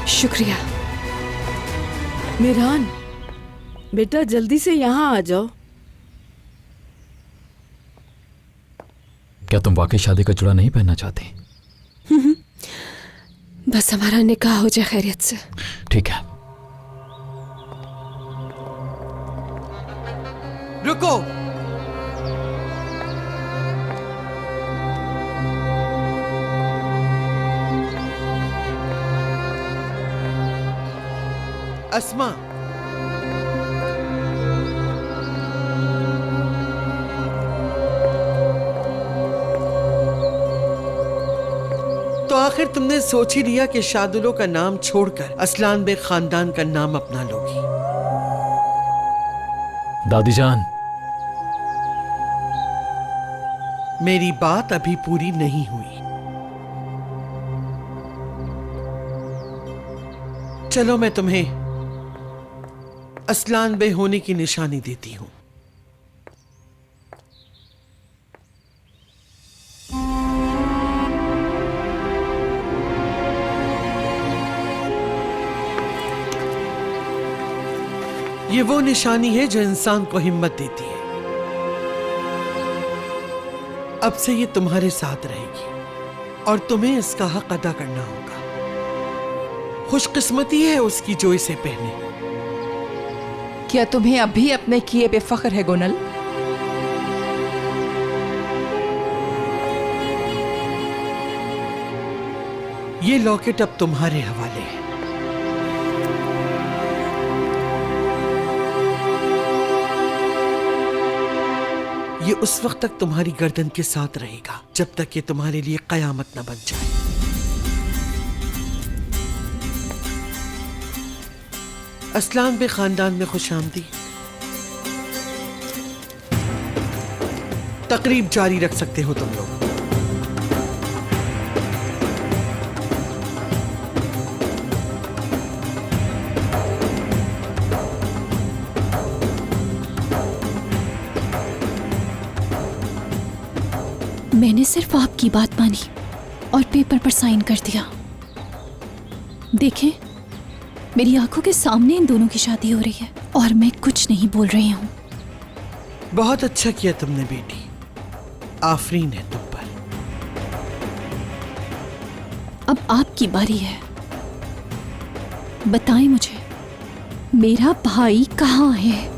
शुक्रिया। मिरान, बेटा जल्दी से यहाँ आ जाओ। क्या तुम वाकई शादी का चूड़ा नहीं पहनना चाहती? बस हमारा निकाह हो जाए खैरियत से। ठीक है। रुको। अस्मा, तो आखिर तुमने सोच ही लिया कि शादुलो का नाम छोड़कर असलान बेग खानदान का नाम अपना लोगी। दादी जान, मेरी बात अभी पूरी नहीं हुई। चलो मैं तुम्हें असलान बे होने की निशानी देती हूं। ये वो निशानी है जो इंसान को हिम्मत देती है। अब से ये तुम्हारे साथ रहेगी और तुम्हें इसका हक अदा करना होगा। खुशकिस्मती है उसकी जो इसे पहने। क्या तुम्हें अभी अपने किए पे फख्र है गोनल? ये लॉकेट अब तुम्हारे हवाले है। ये उस वक्त तक तुम्हारी गर्दन के साथ रहेगा जब तक ये तुम्हारे लिए कयामत न बन जाए। असलान बे खानदान में खुशामदी। तकरीब जारी रख सकते हो तुम लोग। मैंने सिर्फ आपकी बात मानी और पेपर पर साइन कर दिया। देखें, मेरी आंखों के सामने इन दोनों की शादी हो रही है और मैं कुछ नहीं बोल रही हूँ। बहुत अच्छा किया तुमने बेटी, आफरीन है तुम पर। अब आपकी बारी है। बताएं मुझे, मेरा भाई कहाँ है?